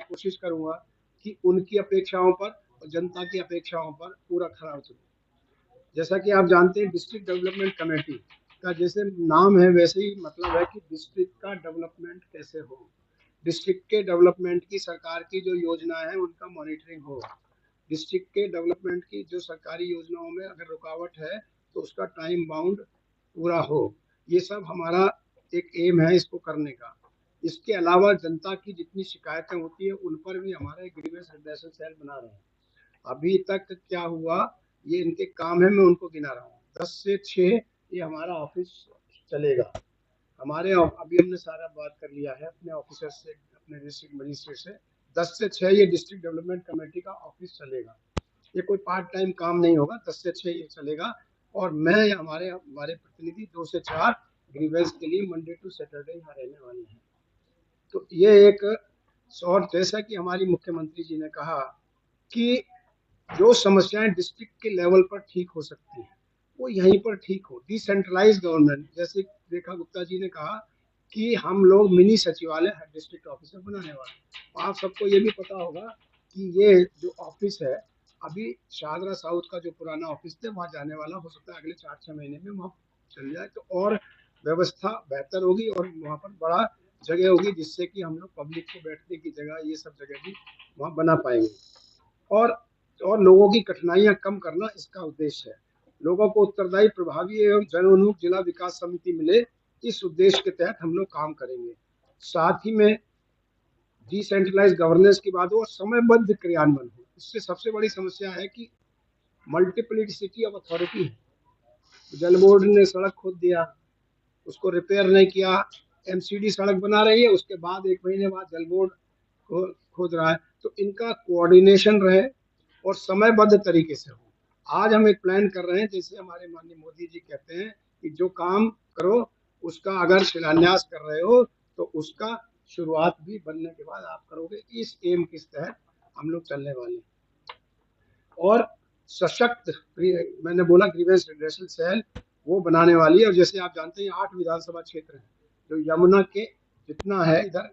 कोशिश करूंगा कि उनकी अपेक्षाओं पर और जनता की अपेक्षाओं पर पूरा खरा उतरूं। जैसा कि आप जानते हैं, डिस्ट्रिक्ट डेवलपमेंट कमेटी का जैसे नाम है वैसे ही मतलब है कि डिस्ट्रिक्ट का डेवलपमेंट कैसे हो, डिस्ट्रिक्ट के डेवलपमेंट की सरकार की जो योजनाएं हैं उनका मॉनिटरिंग हो, डिस्ट्रिक्ट के डेवलपमेंट की जो सरकारी योजनाओं में अगर रुकावट है तो उसका टाइम बाउंड पूरा हो। ये सब हमारा एक एम है इसको करने का। इसके अलावा जनता की जितनी शिकायतें होती है उन पर भी हमारा एक ग्रीवेंस रिड्रेसल सेल बना रहे हैं। अभी तक क्या हुआ, ये इनके काम है, मैं उनको गिना रहा हूँ। 10 से 6 ये हमारा ऑफिस चलेगा। हमारे अभी हमने सारा बात कर लिया है अपने ऑफिसर से, अपने डिस्ट्रिक्ट मजिस्ट्रेट से। 10 से 6 ये डिस्ट्रिक्ट डेवलपमेंट कमेटी का ऑफिस चलेगा। ये कोई पार्ट टाइम काम नहीं होगा, 10 से 6 ये चलेगा। और मैं हमारे हमारे प्रतिनिधि 2 से 4 ग्रीवेंस के लिए मंडे टू सैटरडे यहाँ रहने वाले हैं। तो ये एक, और जैसा कि हमारी मुख्यमंत्री जी ने कहा कि जो समस्याएं डिस्ट्रिक्ट के लेवल पर ठीक हो सकती हैं वो यहीं पर ठीक हो। डिसेंट्रलाइज गवर्नमेंट, जैसे रेखा गुप्ता जी ने कहा कि हम लोग मिनी सचिवालय डिस्ट्रिक्ट ऑफिसर बनाने वाले। आप सबको ये भी पता होगा कि ये जो ऑफिस है अभी शाहदरा साउथ का जो पुराना ऑफिस थे वहाँ जाने वाला, हो सकता है अगले 4-6 महीने में वहाँ चल जाए, तो और व्यवस्था बेहतर होगी और वहाँ पर बड़ा जगह होगी जिससे कि हम लोग पब्लिक को बैठने की जगह ये सब जगह भी वहाँ बना पाएंगे। और लोगों की कठिनाइयां कम करना इसका उद्देश्य है। लोगों को उत्तरदायी, प्रभावी एवं जनोन्मुख जिला विकास समिति मिले, इस उद्देश्य के तहत हम लोग काम करेंगे। साथ ही में डिसेंट्रलाइज गवर्नेंस की बात हो और समयबद्ध क्रियान्वयन हो। इससे सबसे बड़ी समस्या है कि मल्टीप्लिसिटी ऑफ अथॉरिटी है। जल बोर्ड ने सड़क खोद दिया, उसको रिपेयर नहीं किया, एमसीडी सड़क बना रही है, उसके बाद 1 महीने बाद जल बोर्ड खोद रहा है। तो इनका कोऑर्डिनेशन रहे और समयबद्ध तरीके से हो। आज हम एक प्लान कर रहे हैं, जैसे हमारे माननीय मोदी जी कहते हैं कि जो काम करो उसका अगर शिलान्यास कर रहे हो तो उसका शुरुआत भी बनने के बाद आप करोगे। इस एम के तहत हम लोग चलने वाले हैं। और सशक्त, मैंने बोला ग्रीवेंस रिड्रेसल सेल वो बनाने वाली है। और जैसे आप जानते हैं 8 विधानसभा क्षेत्र हैं, जो यमुना के जितना है, इधर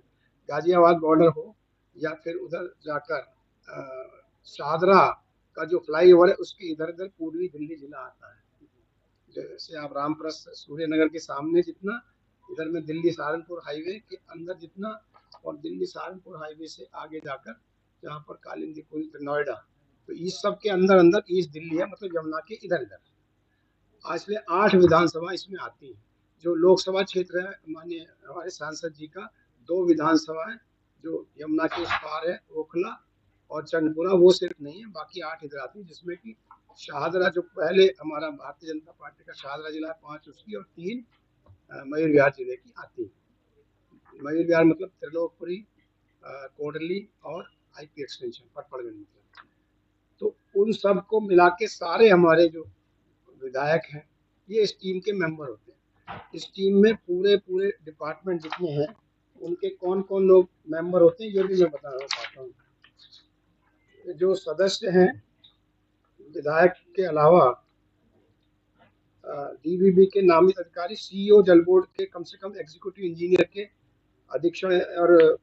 गाजियाबाद बॉर्डर हो या फिर उधर जाकर शाहदरा का जो फ्लाईओवर है उसके इधर इधर पूर्वी दिल्ली जिला आता है। जैसे आप रामप्रस्थ सूर्यनगर के सामने जितना, इधर में दिल्ली सहारनपुर हाईवे के अंदर जितना, और दिल्ली सहारनपुर हाईवे से आगे जाकर जहाँ पर कालिंदी पुल, नोएडा, तो इस सब के अंदर अंदर ईस्ट दिल्ली है, मतलब यमुना के इधर इधर। आज से 8 विधानसभा इसमें आती है। जो लोकसभा क्षेत्र है माननीय हमारे सांसद जी का, 2 विधानसभा है जो यमुना के उस पार है, ओखला और चंदपुरा, वो सिर्फ नहीं है, बाकी 8 इधर आती है, जिसमें कि शाहदरा जो पहले हमारा भारतीय जनता पार्टी का शाहदरा जिला है 5 उसकी, और 3 मयूर विहार जिले की आती है। मयूर विहार मतलब त्रिलोकपुरी, कोडली और आईपी एक्सटेंशन पटपड़गंज मतलब। तो उन सब को मिला के सारे हमारे जो विधायक हैं ये इस टीम के मेंबर होते हैं। इस टीम में पूरे पूरे डिपार्टमेंट जितने हैं उनके कौन कौन लोग मेंबर होते हैं ये भी मैं बताना चाहता हूँ। जो सदस्य हैं विधायक के अलावा डीवीबी के नामित अधिकारी, सीईओ, जल बोर्ड के कम से कम एग्जीक्यूटिव इंजीनियर के अधीक्षण और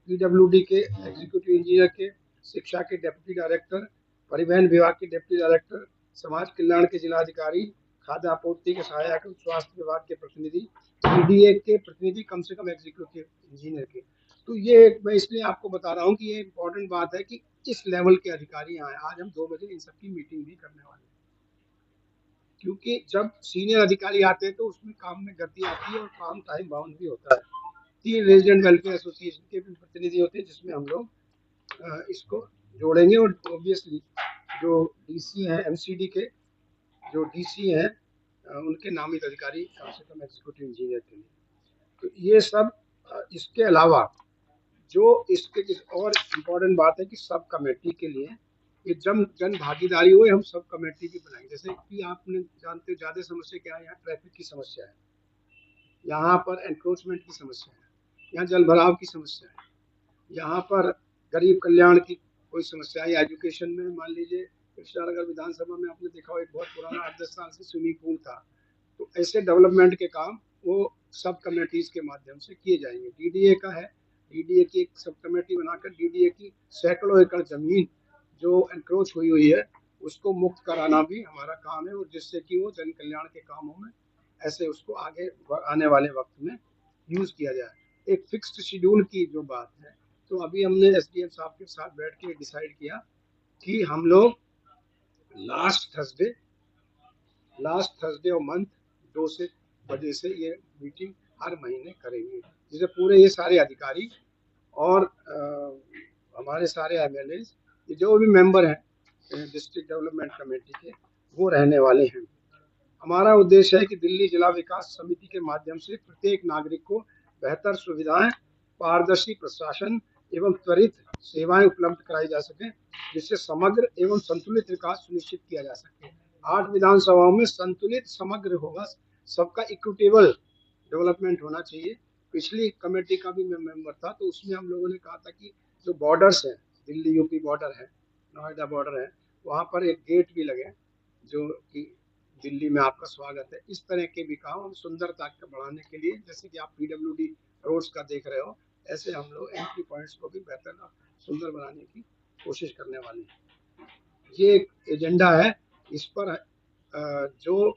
पीडब्ल्यूडी के एग्जीक्यूटिव इंजीनियर के, शिक्षा के डेप्यूटी डायरेक्टर, परिवहन विभाग के डेप्यूटी डायरेक्टर, समाज कल्याण के जिलाधिकारी, खाद्य आपूर्ति के सहायक, स्वास्थ्य विभाग के प्रतिनिधि, पीडीए के प्रतिनिधि, कम से कम एग्जीक्यूटिव इंजीनियर के। तो ये मैं इसलिए आपको बता रहा हूँ कि ये इम्पोर्टेंट बात है कि इस लेवल के अधिकारी यहाँ आए। आज हम 2 बजे इन सबकी मीटिंग भी करने वाले हैं, क्योंकि जब सीनियर अधिकारी आते हैं तो उसमें काम में गति आती है और काम टाइम बाउंड भी होता है। 3 रेजिडेंट वेलफेयर एसोसिएशन के भी प्रतिनिधि होते हैं जिसमें हम लोग इसको जोड़ेंगे। और ऑब्वियसली जो डीसी हैं एमसीडी के, जो डीसी हैं उनके नामित अधिकारी कम से कम एग्जीक्यूटिव इंजीनियर के लिए। तो ये सब इसके अलावा जो इसके और इम्पोर्टेंट बात है कि सब कमेटी के लिए ये जन भागीदारी हुए, हम सब कमेटी भी बनाएंगे। जैसे कि आपने जानते हो ज्यादा समस्या क्या है, यहाँ ट्रैफिक की समस्या है, यहाँ पर एनक्रोचमेंट की समस्या है, यहाँ जल भराव की समस्या है, यहाँ पर गरीब कल्याण की कोई समस्या है, एजुकेशन में मान लीजिए कृष्णानगर विधानसभा में आपने देखा हो एक बहुत पुराना 8-10 साल से स्विमिंग पूल था। तो ऐसे डेवलपमेंट के काम वो सब कमेटीज के माध्यम से किए जाएंगे। डीडीए का है, डीडीए की एक सब कमेटी बनाकर डीडीए की सैकड़ों एकड़ जमीन जो एनक्रोच हुई है उसको मुक्त कराना भी हमारा काम है, और जिससे कि वो जन कल्याण के कामों में ऐसे उसको आगे आने वाले वक्त में यूज किया जाए। एक फिक्स्ड शेड्यूल की जो बात है, तो अभी हमने एसडीएम साहब के साथ बैठ के डिसाइड किया कि हम लोग लास्ट थर्सडे और मंथ 2 से ये मीटिंग हर महीने करेंगे, जिसे पूरे ये सारे अधिकारी और हमारे सारे एमएलए जो भी मेंबर हैं डिस्ट्रिक्ट डेवलपमेंट कमेटी के, वो रहने वाले हैं। हमारा उद्देश्य है कि दिल्ली जिला विकास समिति के माध्यम से प्रत्येक नागरिक को बेहतर सुविधाएं, पारदर्शी प्रशासन एवं त्वरित सेवाएं उपलब्ध कराई जा सके, जिससे समग्र एवं संतुलित विकास सुनिश्चित किया जा सके। 8 विधानसभाओं में संतुलित समग्र होगा, सबका इक्विटेबल डेवलपमेंट होना चाहिए। पिछली कमेटी का भी मैं मेंबर था, तो उसमें हम लोगों ने कहा था कि जो बॉर्डर्स हैं, दिल्ली यूपी बॉर्डर है, नोएडा बॉर्डर है, वहाँ पर एक गेट भी लगे जो कि दिल्ली में आपका स्वागत है। इस तरह के भी काम हम सुंदरता को बढ़ाने के लिए, जैसे कि आप पीडब्ल्यूडी रोड्स का देख रहे हो, ऐसे हम लोग एंट्री पॉइंट्स को भी बेहतर और सुंदर बनाने की कोशिश करने वाले हैं। ये एक एजेंडा है। इस पर जो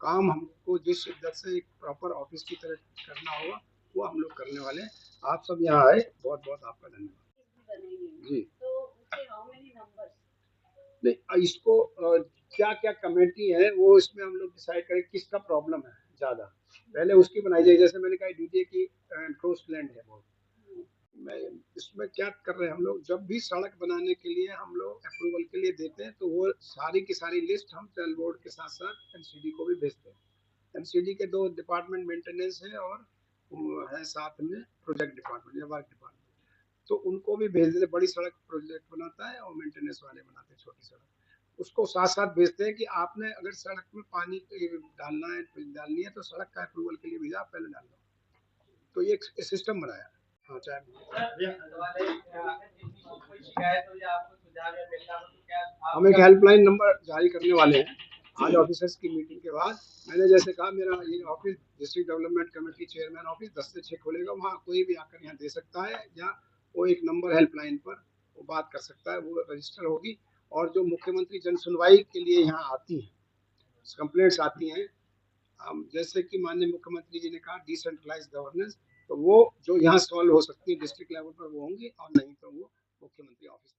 काम हमको जिस शिद्दत से एक प्रॉपर ऑफिस की तरह करना होगा वो हम लोग करने वाले हैं। आप सब यहाँ आए, बहुत बहुत आपका धन्यवाद जी। नहीं, इसको क्या क्या कमेटी है वो इसमें हम लोग डिसाइड करें किसका प्रॉब्लम है ज़्यादा, पहले उसकी बनाई जाए। जैसे मैंने कहा डीडीए की एंक्रोच लैंड है बहुत, मैं इसमें क्या कर रहे हैं हम लोग, जब भी सड़क बनाने के लिए हम लोग अप्रूवल के लिए देते हैं तो वो सारी की सारी लिस्ट हम टेल बोर्ड के साथ साथ एमसीडी को भी भेजते हैं। एमसीडी के 2 डिपार्टमेंट मेंटेनेंस है और है साथ में प्रोजेक्ट डिपार्टमेंट या वर्क डिपार्टमेंट, तो उनको भी भेज देते। बड़ी सड़क प्रोजेक्ट बनाता है और मेंटेनेंस वाले बनाते हैं छोटी सड़क, उसको साथ साथ भेजते हैं कि आपने अगर सड़क में पानी डालनी है तो सड़क का अप्रूवल के लिए भेजा, आप पहले डाल दो। तो ये एक सिस्टम बनाया। हाँ, चाहे हम एक हेल्पलाइन नंबर जारी करने वाले हैं आज ऑफिसर्स की मीटिंग के बाद। मैंने जैसे कहा मेरा ये office district development committee chairman office 10 से 6 खुलेगा, वहाँ कोई भी आकर यहाँ दे सकता है, या वो एक नंबर हेल्पलाइन पर वो बात कर सकता है, वो रजिस्टर होगी। और जो मुख्यमंत्री जन सुनवाई के लिए यहाँ आती हैं, कंप्लेंट्स आती हैं, जैसे कि माननीय मुख्यमंत्री जी ने कहा डिसेंट्रलाइज गवर्नेंस, तो वो जो यहाँ सॉल्व हो सकती है डिस्ट्रिक्ट लेवल पर वो होंगी, और नहीं तो वो मुख्यमंत्री ऑफिस